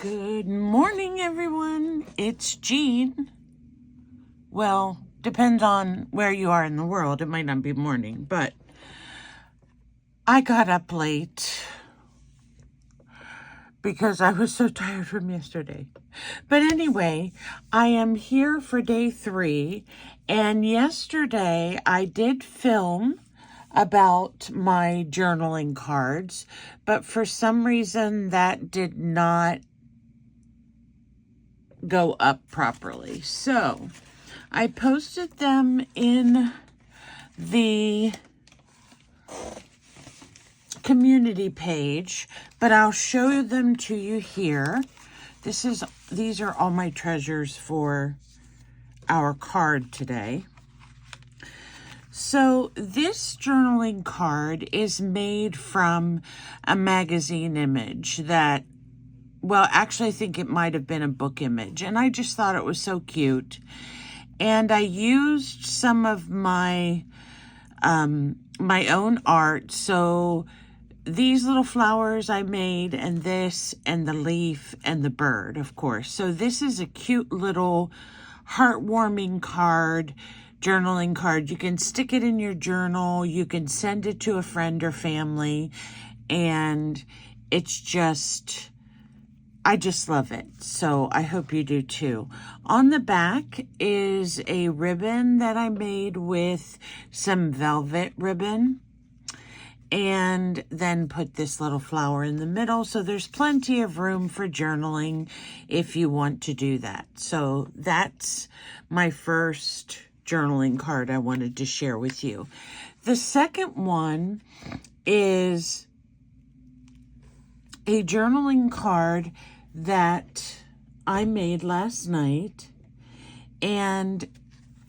Good morning, everyone. It's Jean. Well, depends on where you are in the world. It might not be morning, but I got up late because I was so tired from yesterday. But anyway, I am here for day 3, and yesterday I did film about my journaling cards, but for some reason that did not go up properly. So I posted them in the community page, but I'll show them to you here. These are all my treasures for our card today. So this journaling card is made from a magazine image that, well, actually I think it might have been a book image, and I just thought it was so cute. And I used some of my my own art. So these little flowers I made, and this, and the leaf, and the bird, of course. So this is a cute little heartwarming card, journaling card. You can stick it in your journal. You can send it to a friend or family. And it's just, I just love it. So I hope you do too. On the back is a ribbon that I made with some velvet ribbon, and then put this little flower in the middle. So there's plenty of room for journaling if you want to do that. So that's my first journaling card I wanted to share with you. The second one is a journaling card that I made last night, and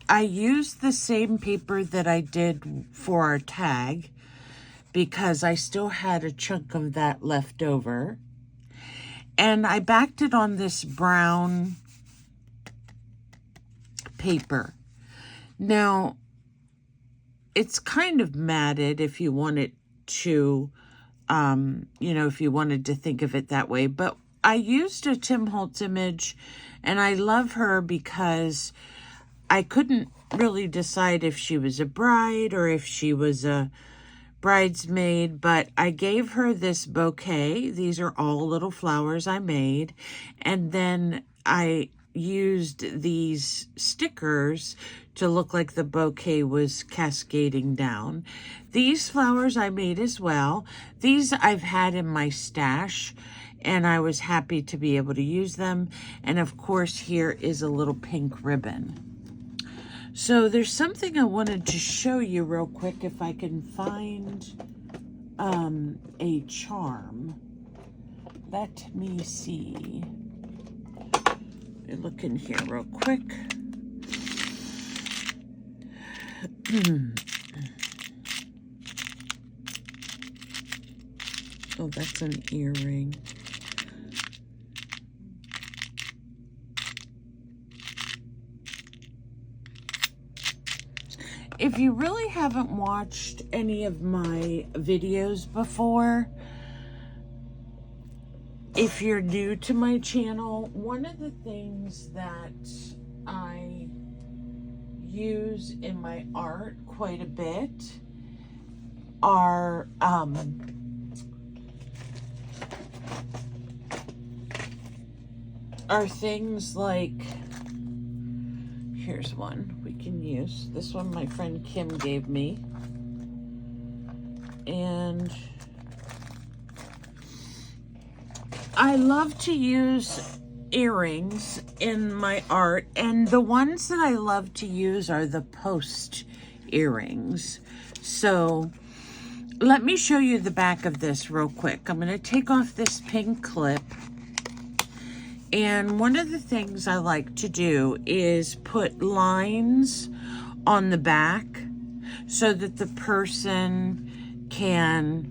I used the same paper that I did for our tag because I still had a chunk of that left over, and I backed it on this brown paper. Now it's kind of matted if you want it to if you wanted to think of it that way. But I used a Tim Holtz image, and I love her because I couldn't really decide if she was a bride or if she was a bridesmaid, but I gave her this bouquet. These are all little flowers I made, and then I used these stickers to look like the bouquet was cascading down. These flowers I made as well. These I've had in my stash, and I was happy to be able to use them. And of course, here is a little pink ribbon. So there's something I wanted to show you real quick if I can find a charm. Let me see. Look in here real quick. Oh, that's an earring. If you really haven't watched any of my videos before, if you're new to my channel, one of the things that I use in my art quite a bit are things like, here's one we can use. This one my friend Kim gave me. And I love to use earrings in my art, and the ones that I love to use are the post earrings. So let me show you the back of this real quick. I'm going to take off this pink clip. And one of the things I like to do is put lines on the back so that the person can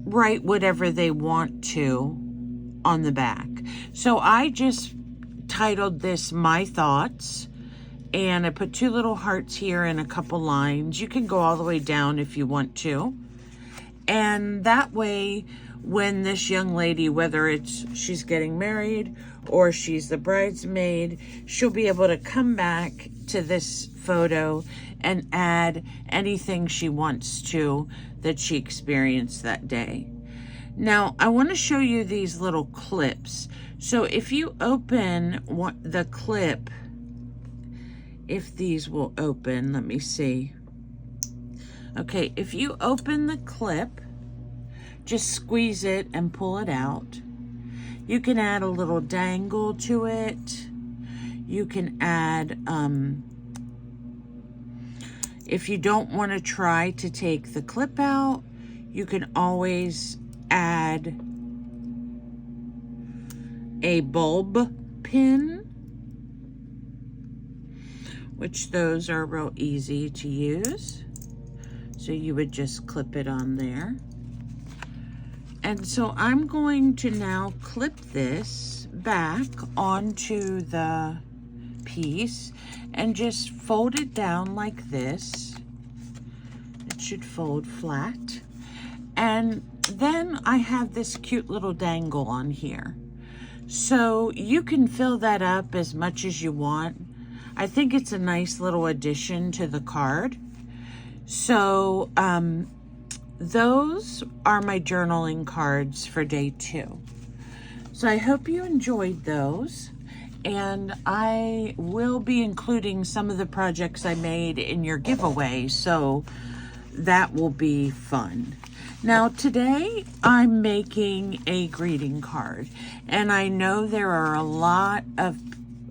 write whatever they want to on the back. So I just titled this My Thoughts, and I put 2 little hearts here and a couple lines. You can go all the way down if you want to. And that way, when this young lady, whether it's she's getting married or she's the bridesmaid, she'll be able to come back to this photo and add anything she wants to that she experienced that day. Now, I want to show you these little clips. So if you open the clip, if these will open, let me see. Okay, if you open the clip, just squeeze it and pull it out. You can add a little dangle to it. You can add, if you don't want to try to take the clip out, you can always add a bulb pin, which those are real easy to use. So you would just clip it on there. And so I'm going to now clip this back onto the piece and just fold it down like this. It should fold flat. And then I have this cute little dangle on here. So you can fill that up as much as you want. I think it's a nice little addition to the card. So those are my journaling cards for day 2. So I hope you enjoyed those. And I will be including some of the projects I made in your giveaway. So that will be fun. Now today I'm making a greeting card, and I know there are a lot of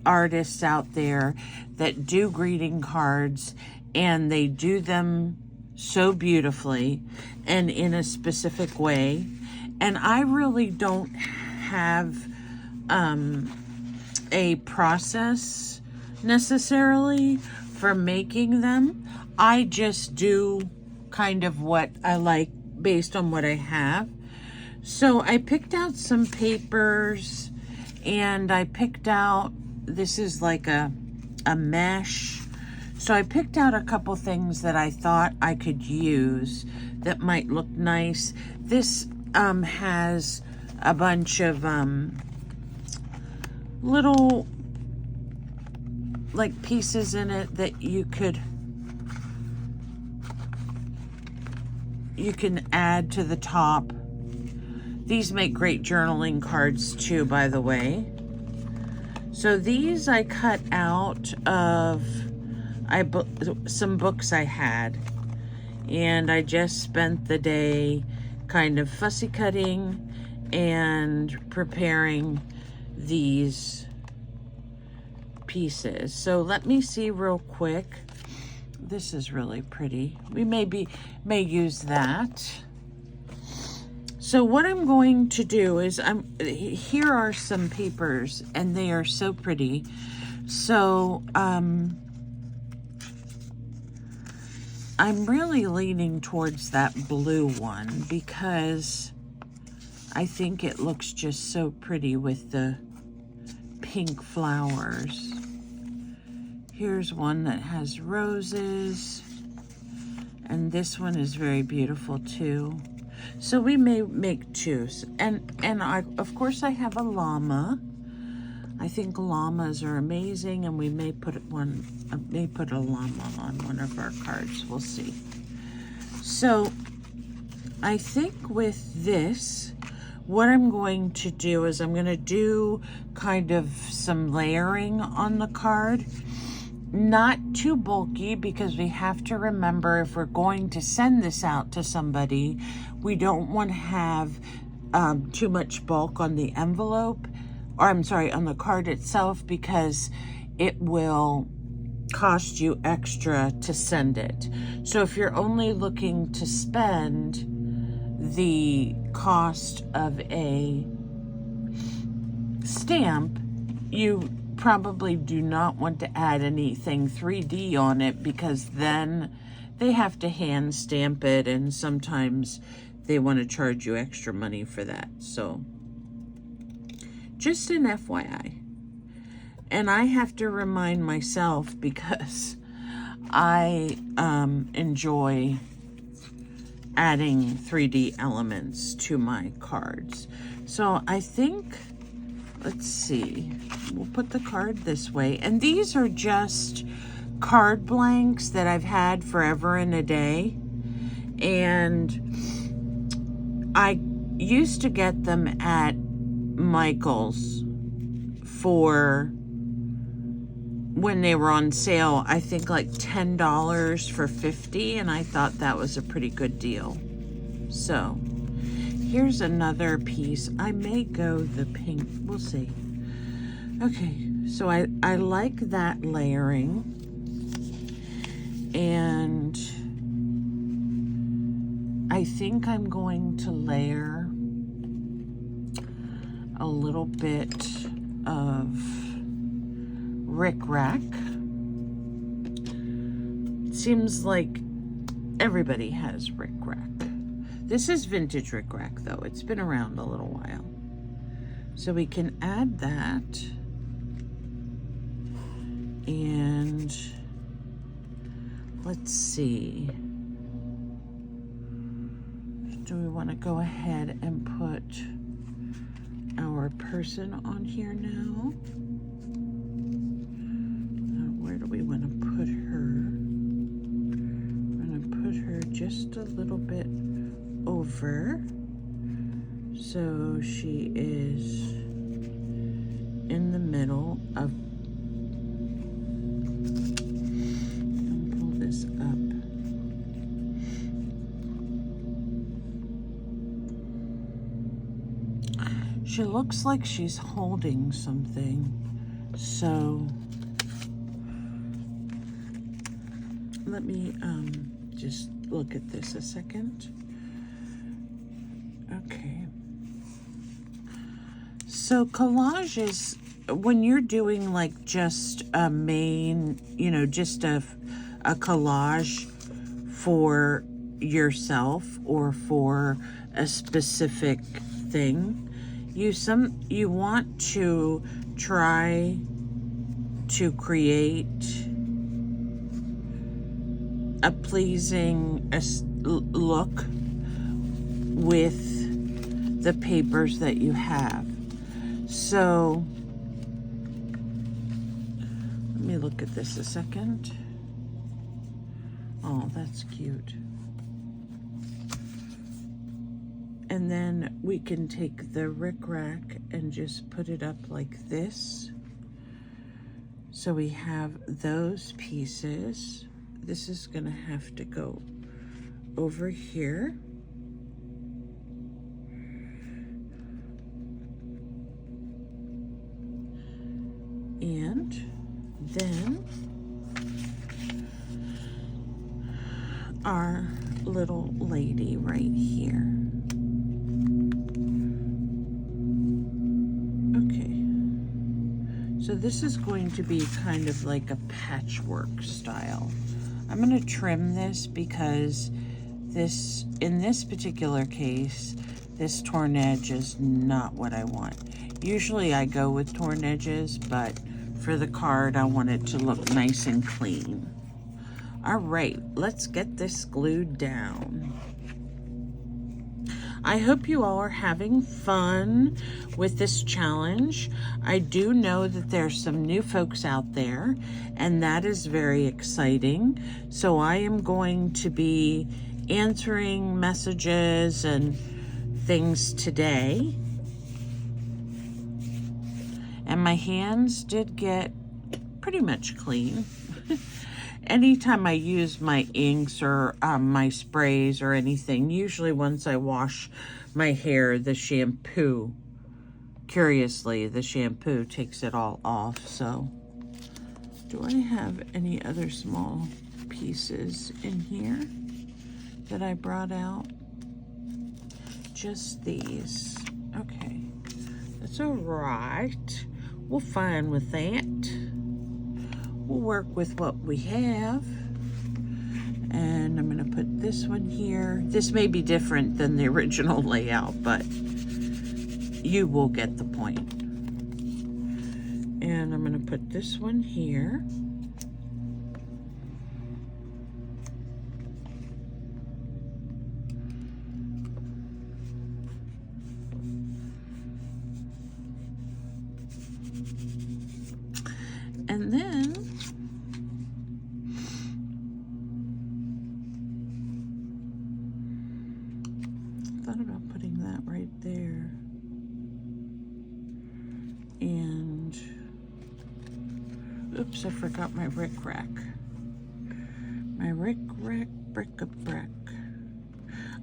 artists out there that do greeting cards, and they do them so beautifully and in a specific way, and I really don't have a process necessarily for making them. I just do kind of what I like based on what I have. So I picked out some papers, and I picked out, this is like a mesh. So I picked out a couple things that I thought I could use that might look nice. This has a bunch of little like pieces in it that you can add to the top. These make great journaling cards too, by the way. So these I cut out of some books I had, and I just spent the day kind of fussy cutting and preparing these pieces. So let me see real quick. This is really pretty. We may use that. So what I'm going to do is here are some papers, and they are so pretty. So I'm really leaning towards that blue one because I think it looks just so pretty with the pink flowers. Here's one that has roses, and this one is very beautiful too. So we may make two. And of course I have a llama. I think llamas are amazing, and we may put a llama on one of our cards. We'll see. So I think with this, what I'm going to do is I'm going to do kind of some layering on the card. Not too bulky, because we have to remember, if we're going to send this out to somebody, we don't want to have too much bulk on the envelope, or I'm sorry, on the card itself, because it will cost you extra to send it. So if you're only looking to spend the cost of a stamp, you probably do not want to add anything 3D on it, because then they have to hand stamp it, and sometimes they want to charge you extra money for that. So just an FYI. And I have to remind myself, because I enjoy adding 3D elements to my cards. So I think, let's see, we'll put the card this way. And these are just card blanks that I've had forever and a day. And I used to get them at Michael's for when they were on sale, I think like $10 for 50, and I thought that was a pretty good deal. So here's another piece. I may go the pink, we'll see. Okay, so I like that layering, and I think I'm going to layer a little bit of rickrack. Seems like everybody has rickrack. This is vintage rickrack though. It's been around a little while. So we can add that. And let's see. Do we want to go ahead and put our person on here now? Where do we want to put her? I'm going to put her just a little bit over, so she is in the middle of. Pull this up. She looks like she's holding something, so let me just look at this a second. Okay. So collages, when you're doing like just a main, you know, just a collage for yourself or for a specific thing, you want to try to create a pleasing look with the papers that you have. So let me look at this a second. Oh, that's cute. And then we can take the rickrack and just put it up like this. So we have those pieces. This is gonna have to go over here. And then our little lady right here. Okay. So this is going to be kind of like a patchwork style. I'm going to trim this because this, in this particular case, this torn edge is not what I want. Usually I go with torn edges, but for the card, I want it to look nice and clean. All right, let's get this glued down. I hope you all are having fun with this challenge. I do know that there's some new folks out there, and that is very exciting. So I am going to be answering messages and things today. And my hands did get pretty much clean. Anytime I use my inks or my sprays or anything, usually once I wash my hair, the shampoo, curiously, the shampoo takes it all off. So, do I have any other small pieces in here that I brought out? Just these. Okay, that's all right. We're fine with that. We'll work with what we have. And I'm going to put this one here. This may be different than the original layout, but you will get the point. And I'm going to put this one here. Oops, I forgot my bric-a-brac. My bric-a-brac, bric-a-brac.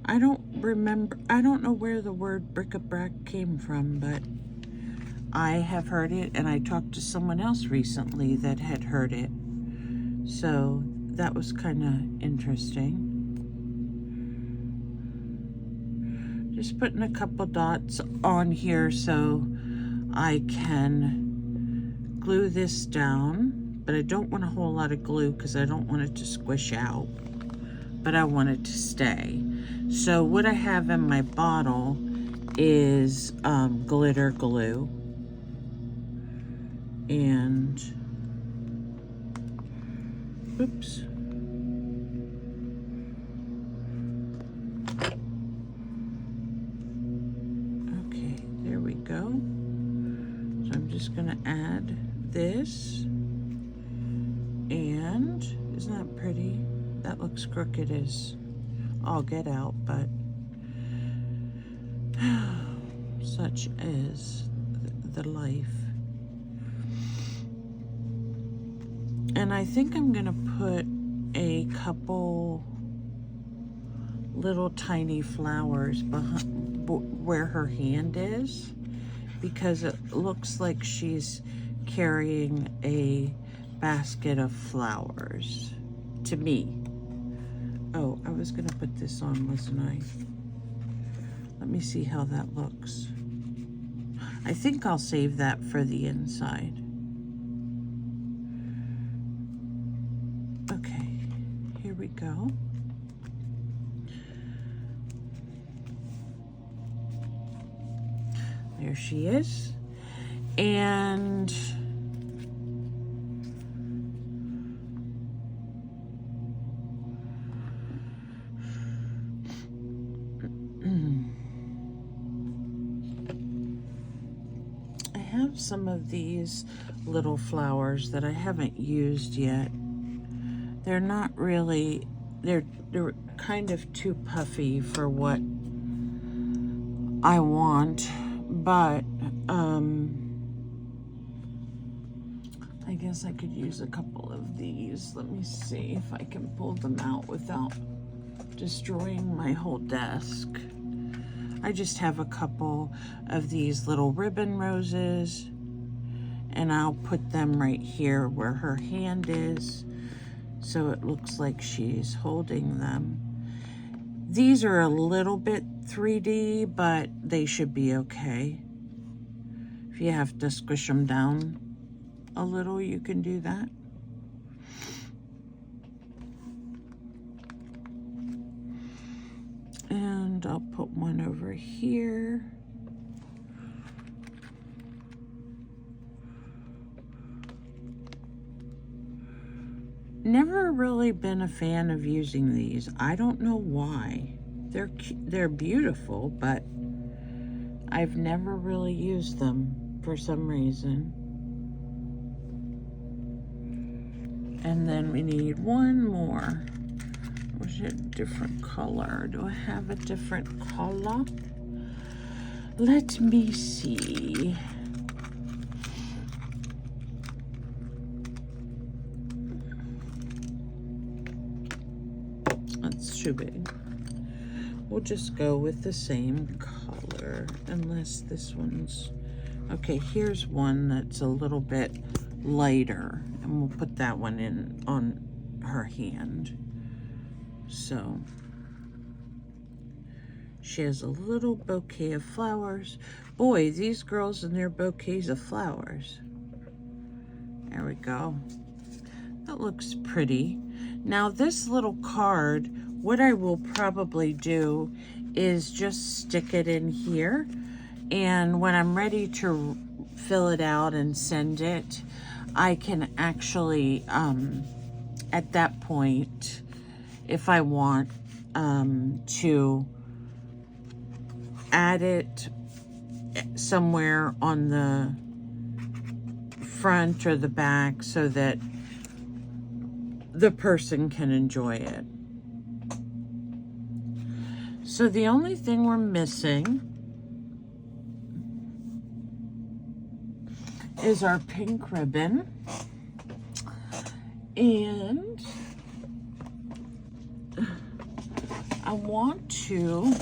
I don't know where the word bric-a-brac came from, but I have heard it, and I talked to someone else recently that had heard it. So that was kind of interesting. Just putting a couple dots on here so I can glue this down, but I don't want a whole lot of glue because I don't want it to squish out, but I want it to stay. So what I have in my bottle is glitter glue, and oops. Okay, there we go. So I'm just gonna add this, and isn't that pretty? That looks crooked as all get out, but such is the life. And I think I'm gonna put a couple little tiny flowers behind where her hand is, because it looks like she's carrying a basket of flowers to me. Oh, I was gonna put this on, wasn't I? Let me see how that looks. I think I'll save that for the inside. Okay, here we go. There she is. And I have some of these little flowers that I haven't used yet. They're not really, they're kind of too puffy for what I want, but I guess I could use a couple of these. Let me see if I can pull them out without destroying my whole desk. I just have a couple of these little ribbon roses, and I'll put them right here where her hand is, so it looks like she's holding them. These are a little bit 3D, but they should be okay. If you have to squish them down a little, you can do that. And I'll put one over here. Never really been a fan of using these. I don't know why. They're beautiful, but I've never really used them for some reason. And then we need one more. Was it a different color? Do I have a different color? Let me see. That's too big. We'll just go with the same color, unless this one's... Okay, here's one that's a little bit lighter, and we'll put that one in on her hand. So she has a little bouquet of flowers. Boy, these girls and their bouquets of flowers. There we go. That looks pretty. Now this little card, what I will probably do is just stick it in here, and when I'm ready to fill it out and send it, I can actually at that point, if I want to add it somewhere on the front or the back so that the person can enjoy it. So the only thing we're missing is our pink ribbon. And I want to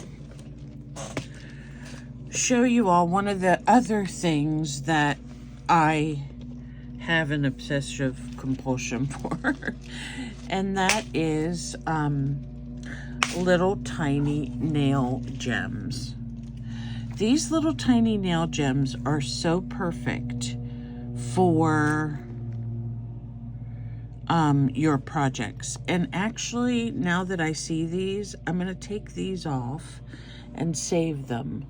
show you all one of the other things that I have an obsessive compulsion for, and that is little tiny nail gems. These little tiny nail gems are so perfect for your projects. And actually, now that I see these, I'm going to take these off and save them.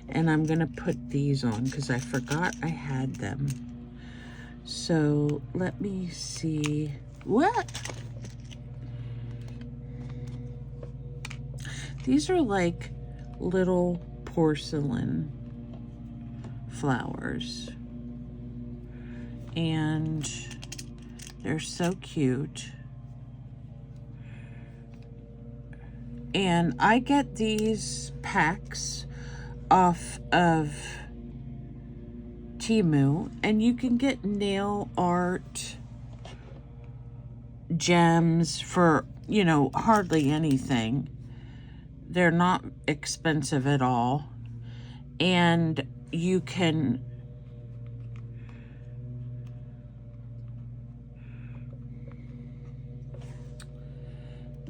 And I'm going to put these on because I forgot I had them. So let me see. What? These are like little porcelain flowers. And they're so cute. And I get these packs off of Temu, and you can get nail art gems for, you know, hardly anything. They're not expensive at all. And you can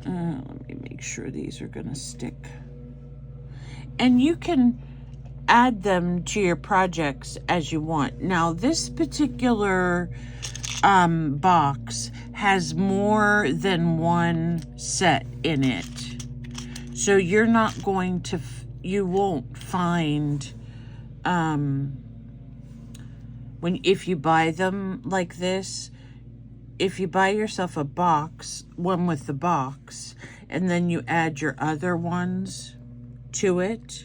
let me make sure these are gonna stick. And you can add them to your projects as you want. Now, this particular box has more than one set in it. So you're not going to, you won't find, if you buy them like this, if you buy yourself a box, one with the box, and then you add your other ones to it,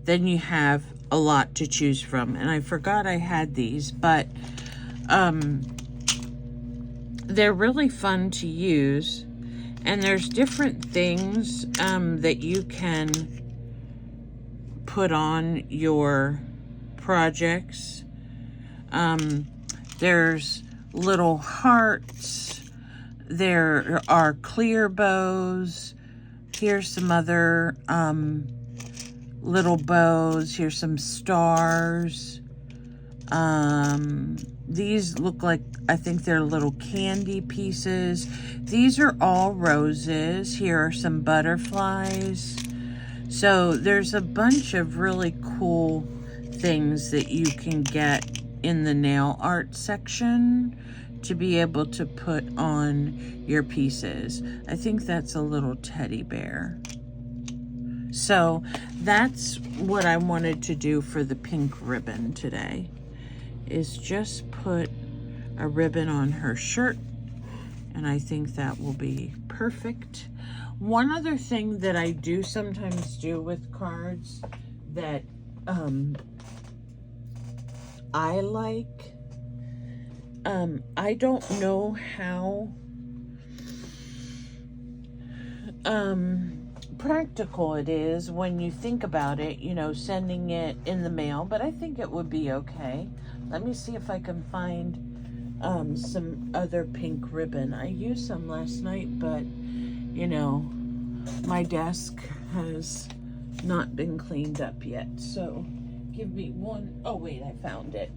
then you have a lot to choose from. And I forgot I had these, but they're really fun to use. And there's different things that you can put on your projects. There's little hearts. There are clear bows. Here's some other little bows. Here's some stars. These look like, I think they're little candy pieces. These are all roses. Here are some butterflies. So there's a bunch of really cool things that you can get in the nail art section to be able to put on your pieces. I think that's a little teddy bear. So that's what I wanted to do for the pink ribbon today, is just put a ribbon on her shirt, and I think that will be perfect. One other thing that I do sometimes do with cards that I like, I don't know how practical it is when you think about it, you know, sending it in the mail, but I think it would be okay. Let me see if I can find some other pink ribbon. I used some last night, but you know, my desk has not been cleaned up yet. So give me one. Oh wait, I found it.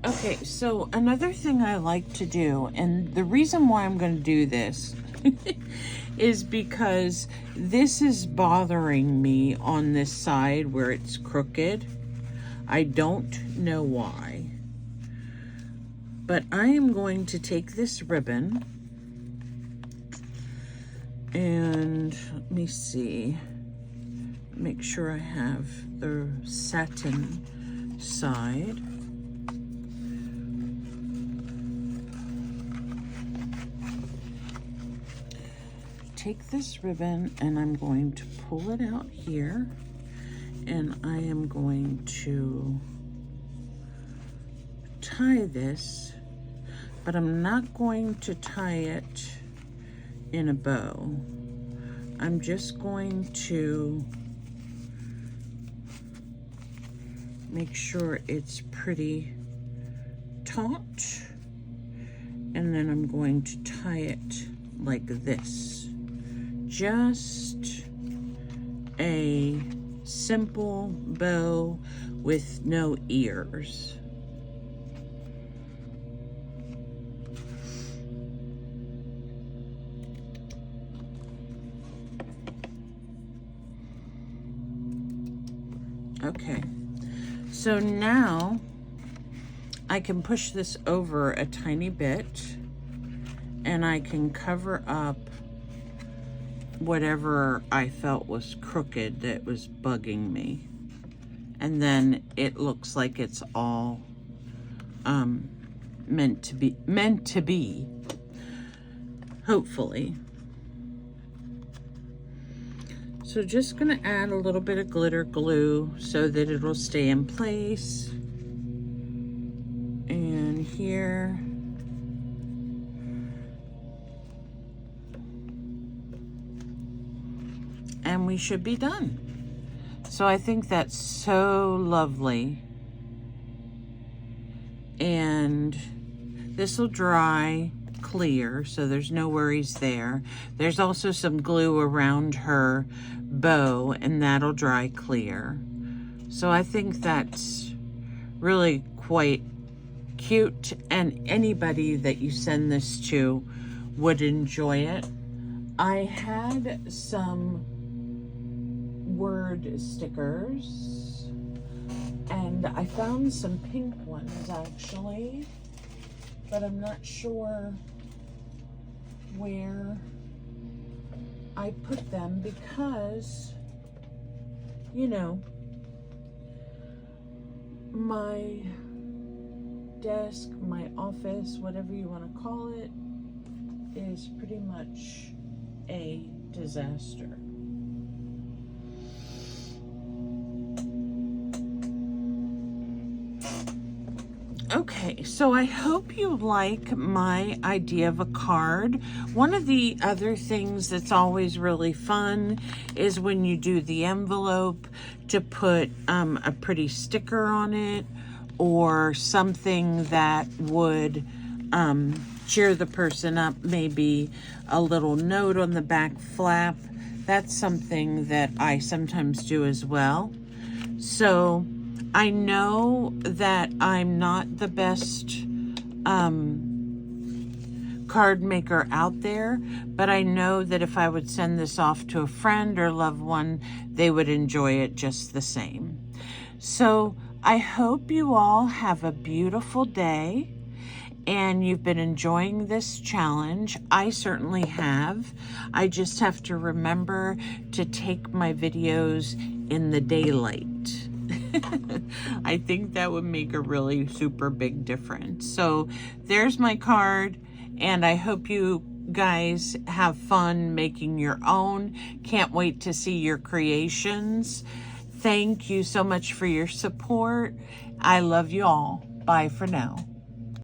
Okay, so another thing I like to do, and the reason why I'm going to do this is because this is bothering me on this side where it's crooked. I don't know why. But I am going to take this ribbon and let me see, make sure I have the satin side. Take this ribbon and I'm going to pull it out here, and I am going to tie this, but I'm not going to tie it in a bow. I'm just going to make sure it's pretty taut. And then I'm going to tie it like this. Just a simple bow with no ears. Okay, so now I can push this over a tiny bit and I can cover up whatever I felt was crooked that was bugging me. And then it looks like it's all meant to be, hopefully. So just gonna add a little bit of glitter glue so that it'll stay in place. And here. And we should be done. So I think that's so lovely. And this will dry clear, so there's no worries there. There's also some glue around her bow, and that'll dry clear. So I think that's really quite cute, and anybody that you send this to would enjoy it. I had some word stickers, and I found some pink ones actually, but I'm not sure where I put them because, you know, my desk, my office, whatever you want to call it, is pretty much a disaster. Okay, so I hope you like my idea of a card. One of the other things that's always really fun is when you do the envelope to put a pretty sticker on it or something that would cheer the person up, maybe a little note on the back flap. That's something that I sometimes do as well. So I know that I'm not the best card maker out there, but I know that if I would send this off to a friend or loved one, they would enjoy it just the same. So I hope you all have a beautiful day and you've been enjoying this challenge. I certainly have. I just have to remember to take my videos in the daylight. I think that would make a really super big difference. So there's my card, and I hope you guys have fun making your own. Can't wait to see your creations. Thank you so much for your support. I love you all. Bye for now.